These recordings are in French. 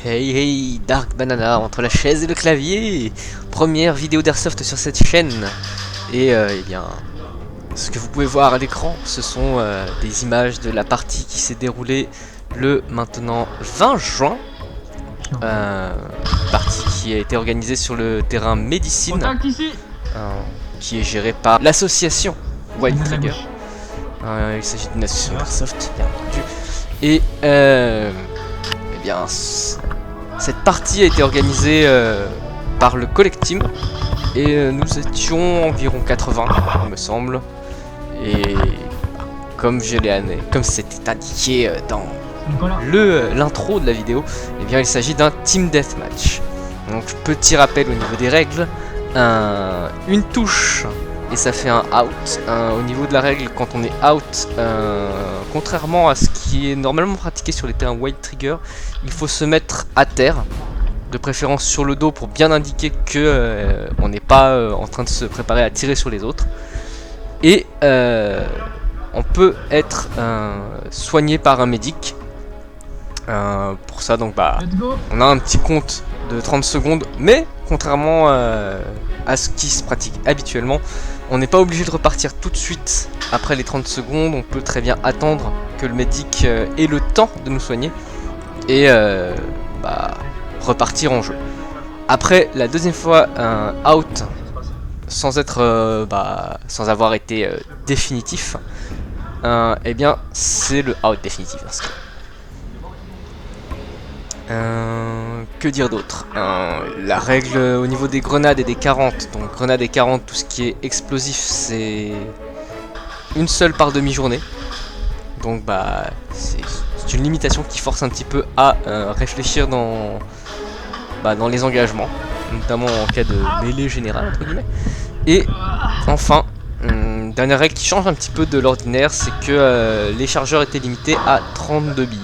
Hey hey, Dark Banana, entre la chaise et le clavier. Première vidéo d'Airsoft sur cette chaîne. Et eh bien, ce que vous pouvez voir à l'écran, ce sont des images de la partie qui s'est déroulée le maintenant 20 juin. Partie qui a été organisée sur le terrain Médecine, qui est gérée par l'association Wild Trigger. Il s'agit d'une association d'Airsoft, bien entendu. Et eh bien, cette partie a été organisée par le collectif et nous étions environ 80, il me semble. Et comme c'était indiqué dans l'intro de la vidéo, eh bien il s'agit d'un team deathmatch. Donc petit rappel au niveau des règles, une touche et ça fait un out. Au niveau de la règle, quand on est out, contrairement à ce qui est normalement pratiqué sur les terrains Wild Trigger, il faut se mettre à terre, de préférence sur le dos pour bien indiquer que on n'est pas en train de se préparer à tirer sur les autres. Et on peut être soigné par un médic. Pour ça, donc on a un petit compte de 30 secondes, mais contrairement à ce qui se pratique habituellement, on n'est pas obligé de repartir tout de suite après les 30 secondes. On peut très bien attendre que le médic ait le temps de nous soigner et repartir en jeu. Après la deuxième fois out, sans être sans avoir été définitif, eh bien c'est le out définitif. Que dire d'autre? La règle au niveau des grenades et des 40, donc grenades et 40, tout ce qui est explosif, c'est une seule par demi-journée. Donc c'est une limitation qui force un petit peu à réfléchir dans les engagements, notamment en cas de mêlée générale entre guillemets. Et enfin, dernière règle qui change un petit peu de l'ordinaire, c'est que les chargeurs étaient limités à 32 billes.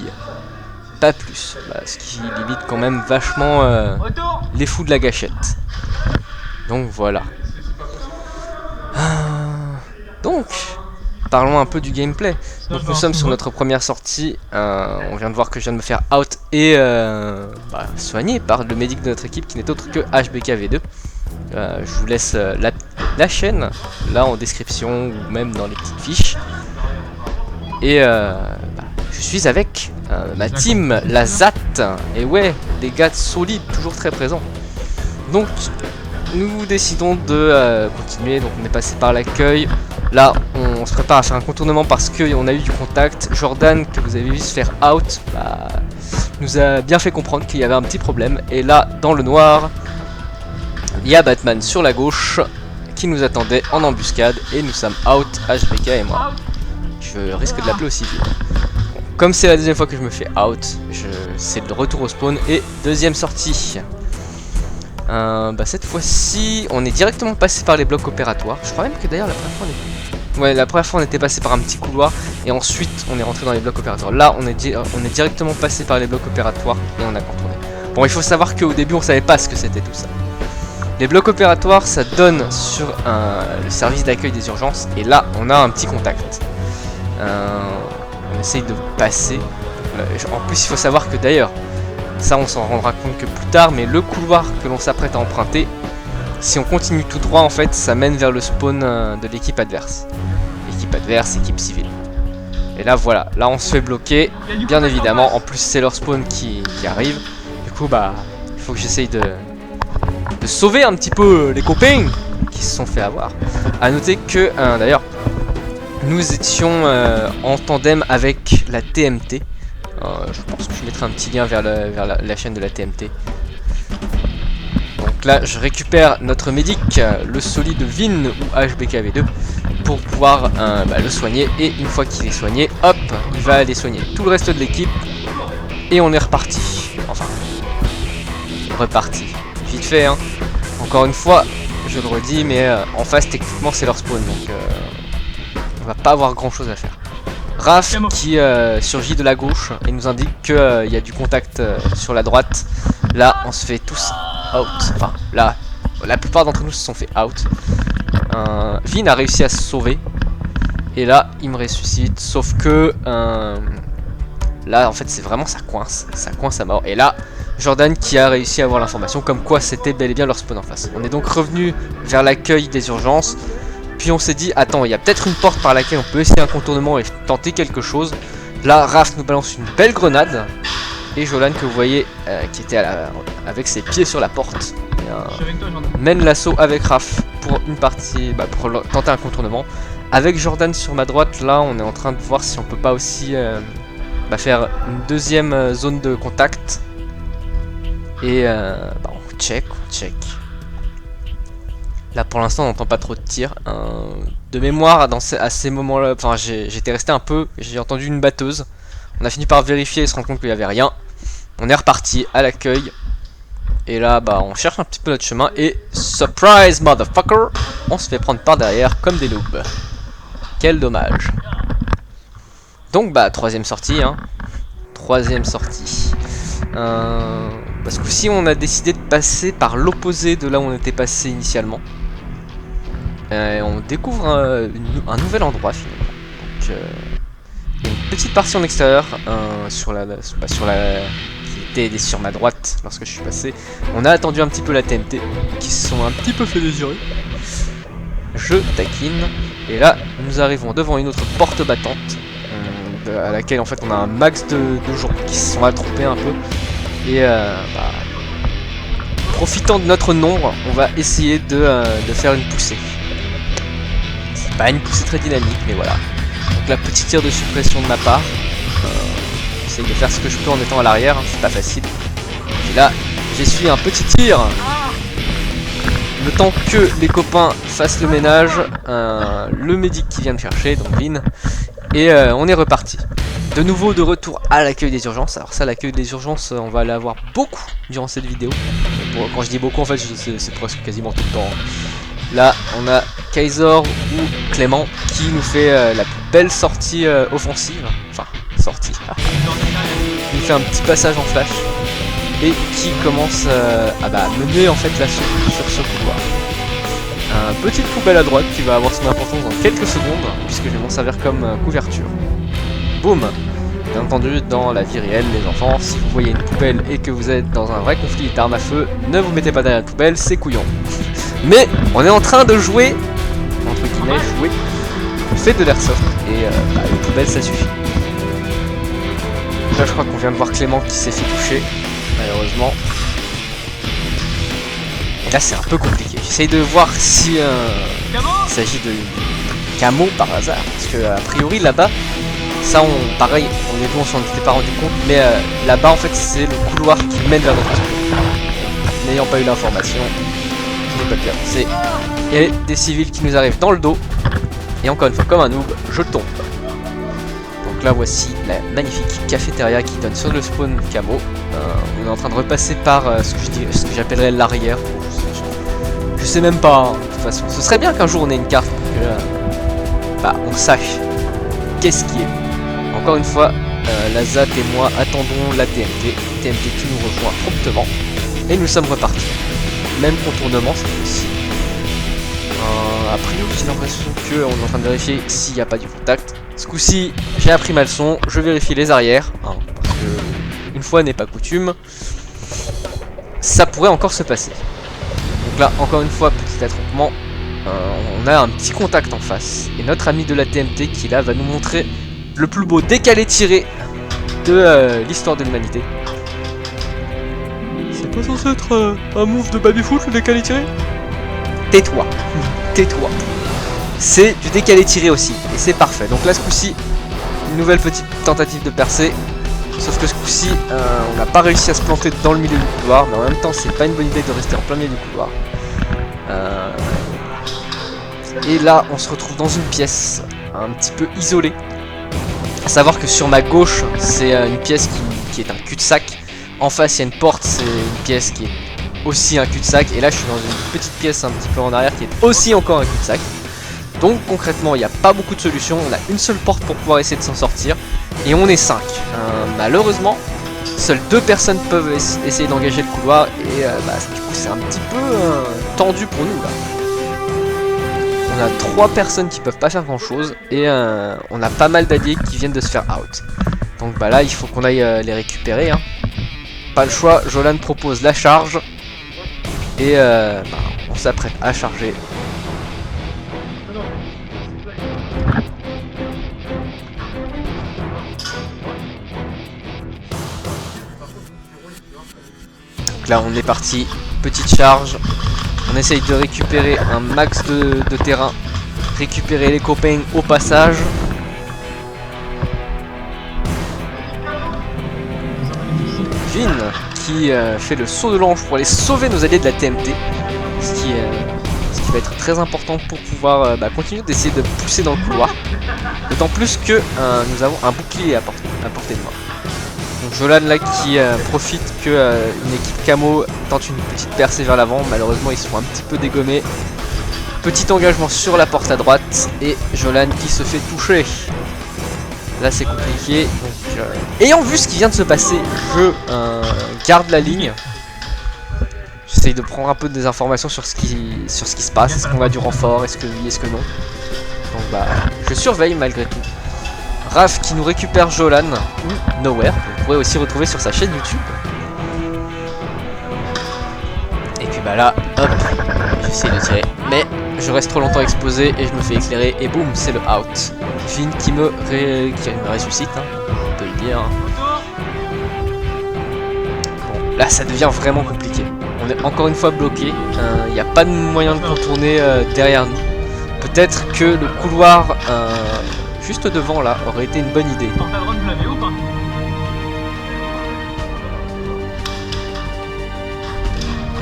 Pas plus, ce qui limite quand même vachement les fous de la gâchette. Donc voilà. Donc, parlons un peu du gameplay. Donc nous sommes sur notre première sortie. On vient de voir que je viens de me faire out et soigné par le médic de notre équipe qui n'est autre que HBKV2. Je vous laisse la chaîne là en description ou même dans les petites fiches. Et je suis avec ma team, la ZAT, et ouais, des gars solides, toujours très présents. Donc, nous décidons de continuer, donc on est passé par l'accueil. Là, on se prépare à faire un contournement parce qu'on a eu du contact. Jordan, que vous avez vu se faire out, nous a bien fait comprendre qu'il y avait un petit problème. Et là, dans le noir, il y a Batman sur la gauche qui nous attendait en embuscade. Et nous sommes out, HBK et moi. Je risque de l'appeler aussi vite. Comme c'est la deuxième fois que je me fais out, c'est le retour au spawn et deuxième sortie. Cette fois-ci, on est directement passé par les blocs opératoires. Je crois même que d'ailleurs la première fois on était passé par un petit couloir et ensuite on est rentré dans les blocs opératoires. Là, on est directement passé par les blocs opératoires et on a contourné. Bon, il faut savoir qu'au début on savait pas ce que c'était tout ça. Les blocs opératoires, ça donne sur le service d'accueil des urgences et là on a un petit contact. On essaye de passer. En plus, il faut savoir que d'ailleurs, ça on s'en rendra compte que plus tard, mais le couloir que l'on s'apprête à emprunter, si on continue tout droit, en fait, ça mène vers le spawn de l'équipe adverse. Équipe adverse, équipe civile. Et là, voilà. Là, on se fait bloquer, bien évidemment. En plus, c'est leur spawn qui arrive. Du coup, il faut que j'essaye de sauver un petit peu les copains qui se sont fait avoir. À noter que, d'ailleurs, nous étions en tandem avec la TMT. Je pense que je mettrai un petit lien vers la chaîne de la TMT. Donc là, je récupère notre médic, le solide Vin ou HBKV2, pour pouvoir le soigner. Et une fois qu'il est soigné, hop, il va aller soigner tout le reste de l'équipe. Et on est reparti. Enfin, reparti. Vite fait, hein. Encore une fois, je le redis, mais en face, techniquement, c'est leur spawn. Donc, on va pas avoir grand chose à faire. Raph qui surgit de la gauche et nous indique qu'il y a du contact sur la droite. Là on se fait tous out. Enfin là la plupart d'entre nous se sont fait out. Vin a réussi à se sauver. Et là il me ressuscite. Sauf que là en fait c'est vraiment ça coince à mort. Et là Jordan qui a réussi à avoir l'information comme quoi c'était bel et bien leur spawn en face. On est donc revenu vers l'accueil des urgences. Puis on s'est dit, attends, il y a peut-être une porte par laquelle on peut essayer un contournement et tenter quelque chose. Là, Raph nous balance une belle grenade. Et Jolan que vous voyez qui était avec ses pieds sur la porte. Mène l'assaut avec Raph pour une partie, pour tenter un contournement. Avec Jordan sur ma droite, là on est en train de voir si on peut pas aussi faire une deuxième zone de contact. Et on check. Là pour l'instant on n'entend pas trop de tirs. De mémoire à ces moments-là, enfin j'étais resté un peu, j'ai entendu une batteuse. On a fini par vérifier et se rendre compte qu'il n'y avait rien. On est reparti à l'accueil. Et là on cherche un petit peu notre chemin. Et surprise motherfucker, on se fait prendre par derrière comme des noobs. Quel dommage. Donc troisième sortie Troisième sortie. Parce que si on a décidé de passer par l'opposé de là où on était passé initialement. On découvre un nouvel endroit finalement. Donc il y a une petite partie en extérieur qui était sur ma droite lorsque je suis passé. On a attendu un petit peu la TNT qui se sont un petit peu fait désirer. Je taquine. Et là nous arrivons devant une autre porte battante à laquelle en fait on a un max de gens qui se sont attroupés un peu. Et profitant de notre nombre, on va essayer de faire une poussée. C'est pas une poussée très dynamique, mais voilà. Donc la petite tir de suppression de ma part. J'essaye de faire ce que je peux en étant à l'arrière, c'est pas facile. Et là, j'essuie un petit tir. Le temps que les copains fassent le ménage, le médic qui vient me chercher, donc Vin, et on est reparti. De nouveau de retour à l'accueil des urgences. Alors ça, l'accueil des urgences, on va l'avoir beaucoup durant cette vidéo. Quand je dis beaucoup, en fait, c'est presque quasiment tout le temps. Là, on a Kaiser ou Clément qui nous fait la plus belle sortie offensive. Enfin, sortie. Il nous fait un petit passage en flash. Et qui commence à mener en fait l'assaut sur ce couloir. Petite poubelle à droite qui va avoir son importance dans quelques secondes, puisque je vais m'en servir comme couverture. Boum. Bien entendu, dans la vie réelle, les enfants, si vous voyez une poubelle et que vous êtes dans un vrai conflit d'armes à feu, ne vous mettez pas derrière la poubelle, c'est couillon. Mais on est en train de jouer, entre guillemets, on fait de l'airsoft, et une poubelle ça suffit. Là je crois qu'on vient de voir Clément qui s'est fait toucher, malheureusement. Et là c'est un peu compliqué, j'essaye de voir si il s'agit de camo par hasard, parce que a priori là-bas, ça pareil, on s'en était pas rendu compte, mais là-bas en fait c'est le couloir qui mène vers notre spawn. N'ayant pas eu l'information, je n'ai pas pu avancer. Il y a des civils qui nous arrivent dans le dos, et encore une fois comme un noob, je tombe. Donc là voici la magnifique cafétéria qui donne sur le spawn camo. On est en train de repasser par ce que j'appellerais l'arrière. Je sais même pas, de toute façon. Ce serait bien qu'un jour on ait une carte pour que on sache qu'est-ce qui est. Encore une fois, Lazat et moi attendons la TNT. TNT qui nous rejoint promptement. Et nous sommes repartis. Même contournement cette fois-ci. A priori j'ai l'impression qu'on est en train de vérifier s'il n'y a pas du contact. Ce coup-ci, j'ai appris ma leçon, je vérifie les arrières. Parce que une fois n'est pas coutume. Ça pourrait encore se passer. Donc là, encore une fois, petit attroupement. On a un petit contact en face. Et notre ami de la TNT qui là va nous montrer le plus beau décalé tiré de l'histoire de l'humanité. C'est pas censé être un move de baby-foot le décalé tiré? Tais-toi. Tais-toi. C'est du décalé tiré aussi. Et c'est parfait. Donc là ce coup-ci, une nouvelle petite tentative de percée. Sauf que ce coup-ci, on n'a pas réussi à se planter dans le milieu du couloir. Mais en même temps, c'est pas une bonne idée de rester en plein milieu du couloir. Et là, on se retrouve dans une pièce un petit peu isolée. A savoir que sur ma gauche, c'est une pièce qui est un cul-de-sac. En face, il y a une porte, c'est une pièce qui est aussi un cul-de-sac. Et là, je suis dans une petite pièce un petit peu en arrière qui est aussi encore un cul-de-sac. Donc concrètement, il n'y a pas beaucoup de solutions. On a une seule porte pour pouvoir essayer de s'en sortir. Et on est 5. Malheureusement, seules 2 personnes peuvent essayer d'engager le couloir. Et du coup, c'est un petit peu tendu pour nous là. On a 3 personnes qui peuvent pas faire grand chose. Et on a pas mal d'alliés qui viennent de se faire out. Donc là, il faut qu'on aille les récupérer. pas le choix, Jolan propose la charge. Et on s'apprête à charger. Donc là on est parti, petite charge. On essaye de récupérer un max de terrain. Récupérer les copains au passage. Vin qui fait le saut de l'ange pour aller sauver nos alliés de la TMT. Ce qui va être très important pour pouvoir continuer d'essayer de pousser dans le couloir. D'autant plus que nous avons un bouclier à portée de main. Donc Jolan là qui profite que une équipe camo tente une petite percée vers l'avant. Malheureusement ils sont un petit peu dégommés. Petit engagement sur la porte à droite. Et Jolan qui se fait toucher. Là c'est compliqué. Donc, ayant vu ce qui vient de se passer, je garde la ligne. J'essaye de prendre un peu des informations sur ce qui se passe. Est-ce qu'on a du renfort? Est-ce que oui? Est-ce que non? Donc je surveille malgré tout. Raph qui nous récupère Jolan ou Nowhere, que vous pourrez aussi retrouver sur sa chaîne YouTube. Et puis là, hop, j'essaye de tirer. Mais je reste trop longtemps exposé et je me fais éclairer et boum, c'est le out. Finn qui me ressuscite, hein, on peut le dire. Bon, là ça devient vraiment compliqué. On est encore une fois bloqué, il n'y a pas de moyen de contourner derrière nous. Peut-être que le couloir juste devant là aurait été une bonne idée.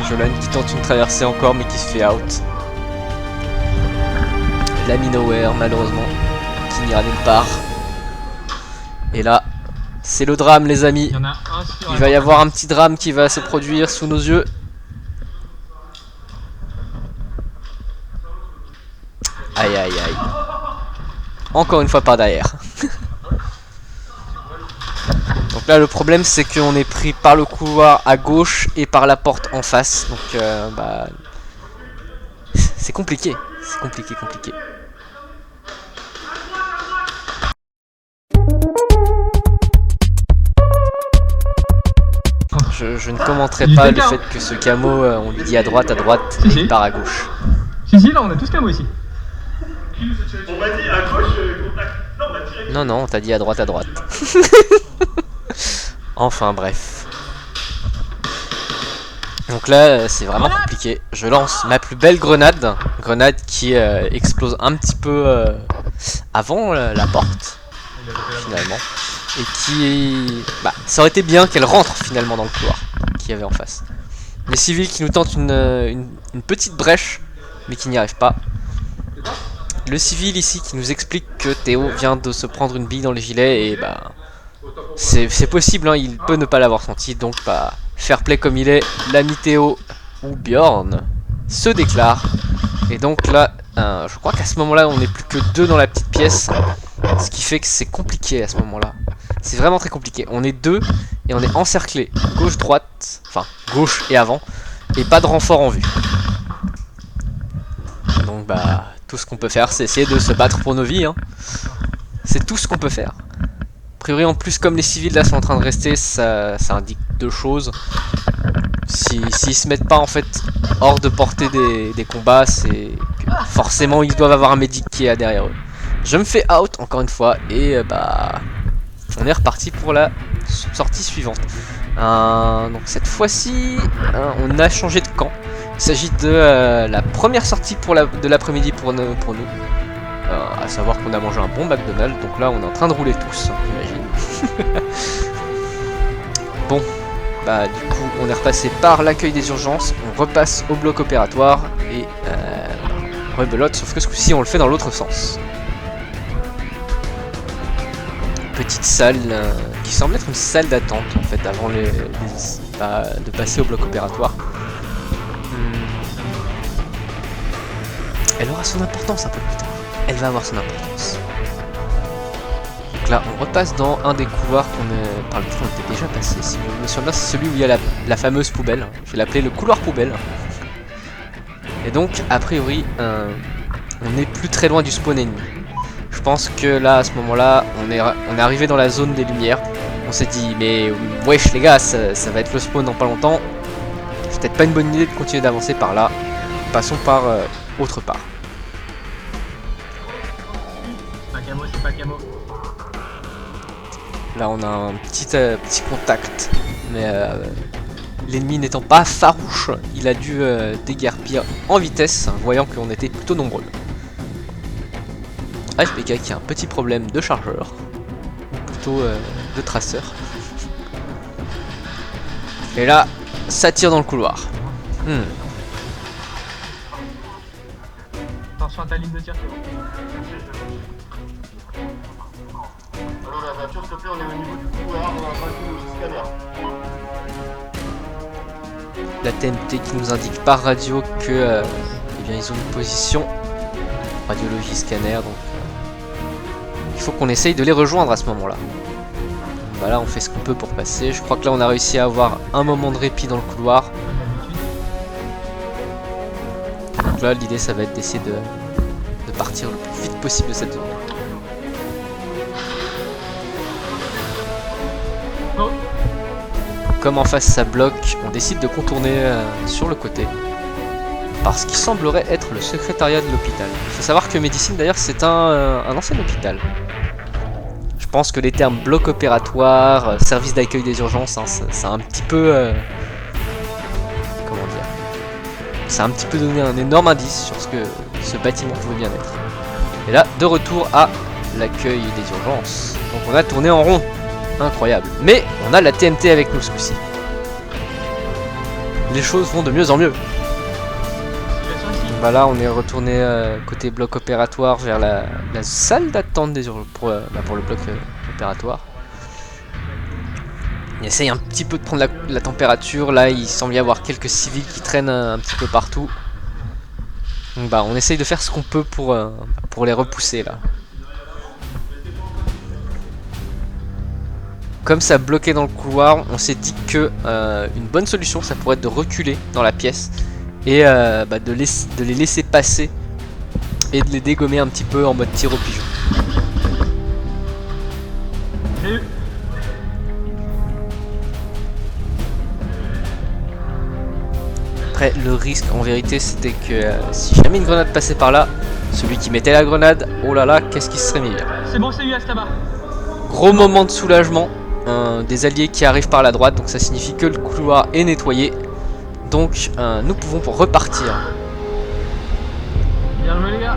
Jolan qui tente une traversée encore mais qui se fait out. L'ami Nowhere malheureusement qui n'ira nulle part. Et là c'est le drame les amis. Il va y avoir un petit drame qui va se produire sous nos yeux. Aïe aïe aïe. Encore une fois par derrière. Donc là le problème c'est qu'on est pris par le couloir à gauche et par la porte en face. Donc c'est compliqué. C'est compliqué. Je ne commenterai pas le fait que ce camo on lui dit à droite et il part à gauche. Si là on a tous camo ici. On m'a dit à gauche, contact. Non, on m'a dit. Non, on t'a dit à droite. Enfin, bref. Donc là, c'est vraiment compliqué. Je lance ma plus belle grenade. Grenade qui explose un petit peu avant la porte, finalement. Et qui... ça aurait été bien qu'elle rentre finalement dans le couloir qu'il y avait en face. Les civils qui nous tentent une petite brèche, mais qui n'y arrivent pas. Le civil ici qui nous explique que Théo vient de se prendre une bille dans le gilet et c'est possible, hein, il peut ne pas l'avoir senti, donc fair play comme il est, l'ami Théo ou Bjorn se déclare. Et donc là, je crois qu'à ce moment-là on n'est plus que 2 dans la petite pièce, ce qui fait que c'est compliqué à ce moment-là. C'est vraiment très compliqué, on est 2 et on est encerclé gauche-droite, enfin gauche et avant, et pas de renfort en vue. Donc tout ce qu'on peut faire, c'est essayer de se battre pour nos vies, hein. C'est tout ce qu'on peut faire. A priori, en plus, comme les civils là sont en train de rester, ça indique 2 choses. S'ils se mettent pas en fait hors de portée des combats, c'est que forcément ils doivent avoir un médic qui est derrière eux. Je me fais out encore une fois et on est reparti pour la sortie suivante. Donc cette fois-ci, on a changé de camp. Il s'agit de la première sortie de l'après-midi pour nous. À savoir qu'on a mangé un bon McDonald's. Donc là on est en train de rouler tous, j'imagine. Bon, du coup on est repassé par l'accueil des urgences. On repasse au bloc opératoire. Et rebelote, sauf que ce coup-ci on le fait dans l'autre sens. Petite salle qui semble être une salle d'attente en fait avant de passer au bloc opératoire. Elle aura son importance un peu plus tard. Elle va avoir son importance. Donc là, on repasse dans un des couloirs par lequel on était déjà passé. Si je me souviens bien, c'est celui où il y a la fameuse poubelle. Je vais l'appeler le couloir poubelle. Et donc, a priori, on n'est plus très loin du spawn ennemi. Je pense que là, à ce moment-là, on est arrivé dans la zone des lumières. On s'est dit, mais wesh les gars, ça va être le spawn dans pas longtemps. C'est peut-être pas une bonne idée de continuer d'avancer par là. Passons par autre part. C'est pas camo. Là on a un petit contact, mais l'ennemi n'étant pas farouche, il a dû déguerpir en vitesse, voyant qu'on était plutôt nombreux. HBK qui a un petit problème de chargeur, plutôt de traceur. Et là, ça tire dans le couloir. Attention à ta ligne de tir. Alors la voiture, s'il te plaît, on est au niveau du couloir, on a un scanner. La TMT qui nous indique par radio que eh bien, ils ont une position radiologie scanner, donc il faut qu'on essaye de les rejoindre à ce moment-là. Bah là on fait ce qu'on peut pour passer. Je crois que là on a réussi à avoir un moment de répit dans le couloir. Donc là l'idée ça va être d'essayer de partir le plus vite possible de cette zone. Comme en face ça bloque, on décide de contourner sur le côté. Parce qu'il semblerait être le secrétariat de l'hôpital. Il faut savoir que Médecine d'ailleurs c'est un ancien hôpital. Je pense que les termes bloc opératoire, service d'accueil des urgences, hein, ça a un petit peu... comment dire, ça a un petit peu donné un énorme indice sur ce que ce bâtiment pouvait bien être. Et là, de retour à l'accueil des urgences. Donc on a tourné en rond. Incroyable. Mais on a la TMT avec nous ce coup-ci. Les choses vont de mieux en mieux. Bah là on est retourné côté bloc opératoire vers la salle d'attente des urgences pour le bloc opératoire. On essaye un petit peu de prendre la température. Là il semble y avoir quelques civils qui traînent un petit peu partout. Donc bah on essaye de faire ce qu'on peut pour les repousser là. Comme ça bloquait dans le couloir, on s'est dit que une bonne solution ça pourrait être de reculer dans la pièce. Et de les laisser passer et de les dégommer un petit peu en mode tir au pigeon. Après le risque en vérité c'était que si jamais une grenade passait par là, celui qui mettait la grenade, oh là là, qu'est-ce qui se serait mis bien. C'est bon, c'est US là-bas. Gros moment de soulagement, des alliés qui arrivent par la droite, donc ça signifie que le couloir est nettoyé. Donc nous pouvons repartir. Bien joué les gars.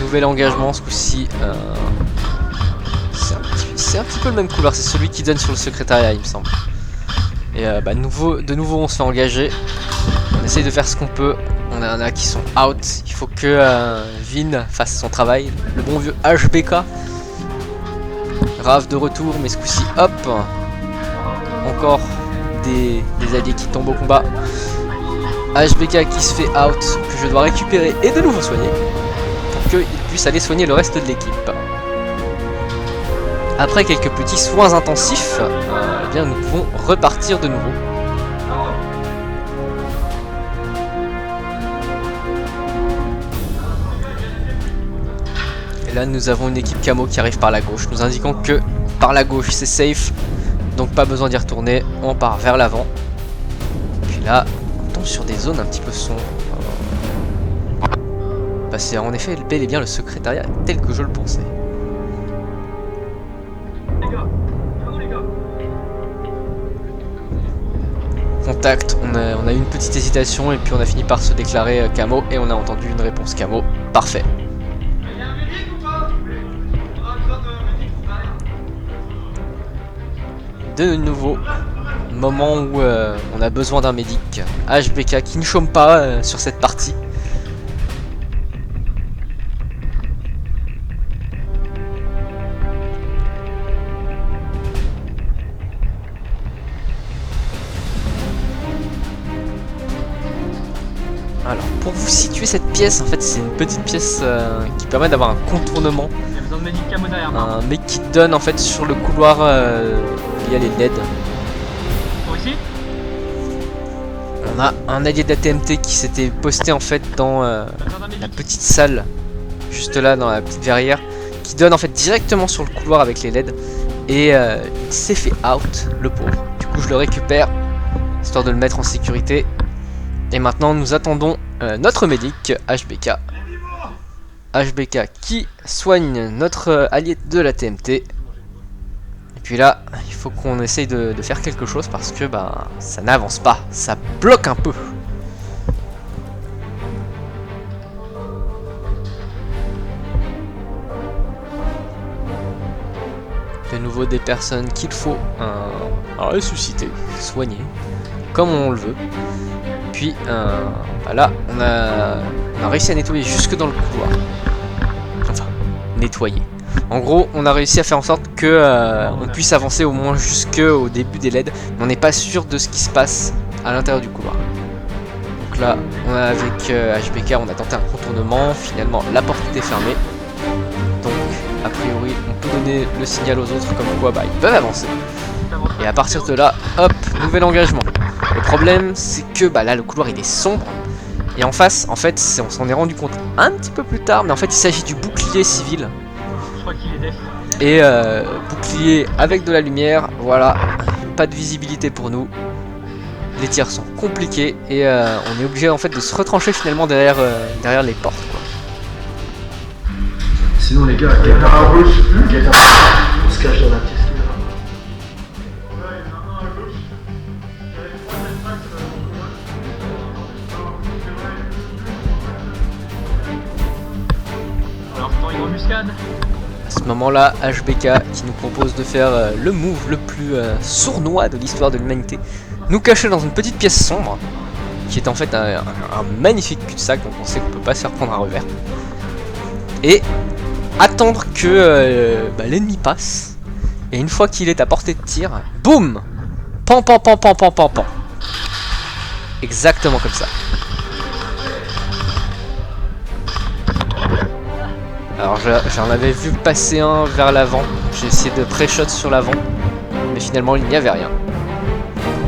Nouvel engagement ce coup-ci. C'est un petit peu le même couloir, c'est celui qui donne sur le secrétariat il me semble. Et de nouveau on se fait engager. On essaye de faire ce qu'on peut. On en a qui sont out. Il faut que Vin fasse son travail. Le bon vieux HBK. Rave de retour, mais ce coup-ci, hop. Encore des alliés qui tombent au combat. HBK qui se fait out, que je dois récupérer et de nouveau soigner. Pour qu'il puisse aller soigner le reste de l'équipe. Après quelques petits soins intensifs, eh bien, nous pouvons repartir de nouveau. Là nous avons une équipe camo qui arrive par la gauche, nous indiquant que par la gauche c'est safe, donc pas besoin d'y retourner, on part vers l'avant. Puis là on tombe sur des zones un petit peu sombres. Bah, c'est en effet bel et bien le secrétariat tel que je le pensais. Contact, on a eu une petite hésitation et puis on a fini par se déclarer camo et on a entendu une réponse camo, parfait. De nouveau, moment où on a besoin d'un médic. HBK qui ne chôme pas sur cette partie. Alors, pour vous situer cette pièce, en fait, c'est une petite pièce qui permet d'avoir un contournement. Il y a besoin de médic camo derrière. Un mec qui donne en fait sur le couloir il y a les LED. Pour ici On a un allié de la TMT qui s'était posté en fait dans la petite salle, juste là dans la petite verrière, qui donne en fait directement sur le couloir avec les LED. Et il s'est fait out, le pauvre. Du coup je le récupère, histoire de le mettre en sécurité. Et maintenant nous attendons notre médic, HBK. HBK qui soigne notre allié de la TMT. Et puis là, il faut qu'on essaye de faire quelque chose parce que bah, ça n'avance pas, ça bloque un peu. De nouveau des personnes qu'il faut ressusciter, soigner, comme on le veut. Puis bah là, on a réussi à nettoyer jusque dans le couloir. Enfin, nettoyer. En gros, on a réussi à faire en sorte que on puisse avancer au moins jusqu'au début des LED, mais on n'est pas sûr de ce qui se passe à l'intérieur du couloir. Donc là, on a avec HBK, on a tenté un contournement. Finalement, la porte était fermée. Donc, a priori, on peut donner le signal aux autres comme quoi bah, ils peuvent avancer. Et à partir de là, hop, nouvel engagement. Le problème, c'est que bah, là, le couloir il est sombre. Et en face, en fait, on s'en est rendu compte un petit peu plus tard, mais en fait, il s'agit du bouclier civil. Je crois qu'il est def. Et bouclier avec de la lumière, voilà, pas de visibilité pour nous. Les tirs sont compliqués et on est obligé en fait de se retrancher finalement derrière les portes, quoi. Sinon les gars, quelqu'un à gauche, on se cache dans la pièce. Alors, temps une embuscade. À ce moment-là, HBK qui nous propose de faire le move le plus sournois de l'histoire de l'humanité, nous cacher dans une petite pièce sombre, qui est en fait un magnifique cul-de-sac, donc on sait qu'on peut pas se faire prendre un revers, et attendre que bah, l'ennemi passe, et une fois qu'il est à portée de tir, boum, pan pan pan pan pan pan pan, exactement comme ça. Alors j'en avais vu passer un vers l'avant, j'ai essayé de pré-shot sur l'avant, mais finalement il n'y avait rien.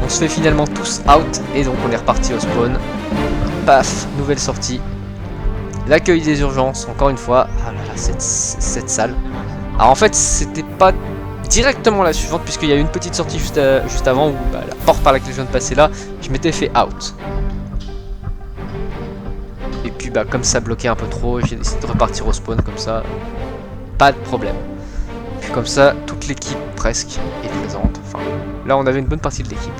On se fait finalement tous out et donc on est reparti au spawn. Paf, nouvelle sortie. L'accueil des urgences, encore une fois. Ah là là, cette salle. Alors en fait c'était pas directement la suivante puisqu'il y a eu une petite sortie juste avant où bah, la porte par laquelle je viens de passer là, je m'étais fait out. Et puis bah comme ça bloquait un peu trop, j'ai décidé de repartir au spawn comme ça. Pas de problème. Puis comme ça, toute l'équipe presque est présente. Enfin, là on avait une bonne partie de l'équipe.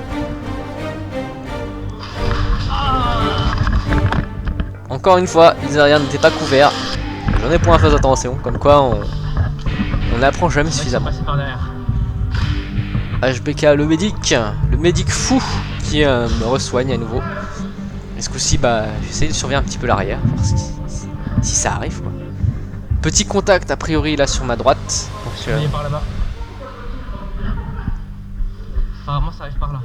Encore une fois, les arrières n'étaient pas couverts. J'en ai point à faire attention, comme quoi on n'apprend jamais suffisamment. HBK le médic fou qui me resoigne à nouveau. Et ce coup-ci, bah, j'essaie de surveiller un petit peu l'arrière, voir si ça arrive, quoi. Petit contact a priori là sur ma droite. Donc, par là-bas. Apparemment ça arrive par là.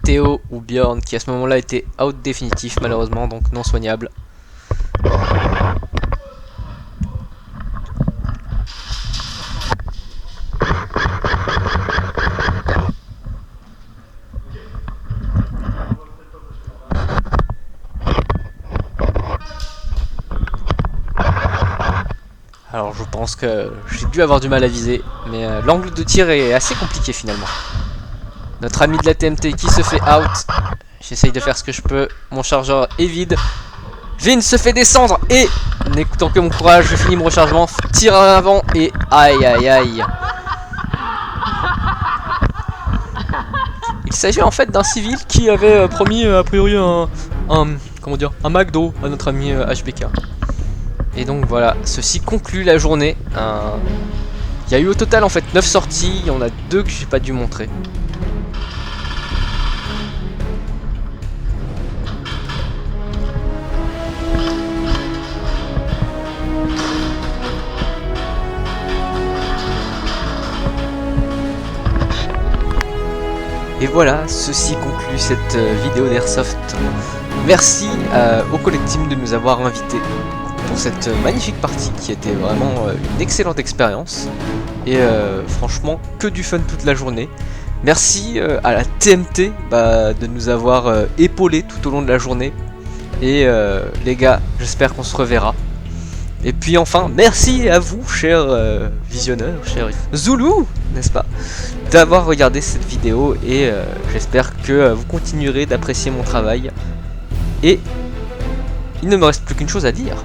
Théo ou Bjorn qui à ce moment-là était out définitif malheureusement, donc non soignable. Alors je pense que j'ai dû avoir du mal à viser, mais l'angle de tir est assez compliqué finalement. Notre ami de la TMT qui se fait out. J'essaye de faire ce que je peux. Mon chargeur est vide. Vin se fait descendre et, n'écoutant que mon courage, je finis mon rechargement. Tire en avant et aïe aïe aïe. Il s'agit en fait d'un civil qui avait promis a priori un McDo à notre ami HBK. Et donc voilà, ceci conclut la journée. Il y a eu au total en fait 9 sorties, il y en a 2 que j'ai pas dû montrer. Et voilà, ceci conclut cette vidéo d'Airsoft. Merci au collectif de nous avoir invités pour cette magnifique partie qui était vraiment une excellente expérience. Et franchement, que du fun toute la journée. Merci à la TMT de nous avoir épaulés tout au long de la journée. Et les gars, j'espère qu'on se reverra. Et puis enfin, merci à vous, chers visionneurs, chers Zoulous, n'est-ce pas, d'avoir regardé cette vidéo. Et j'espère que vous continuerez d'apprécier mon travail. Et il ne me reste plus qu'une chose à dire.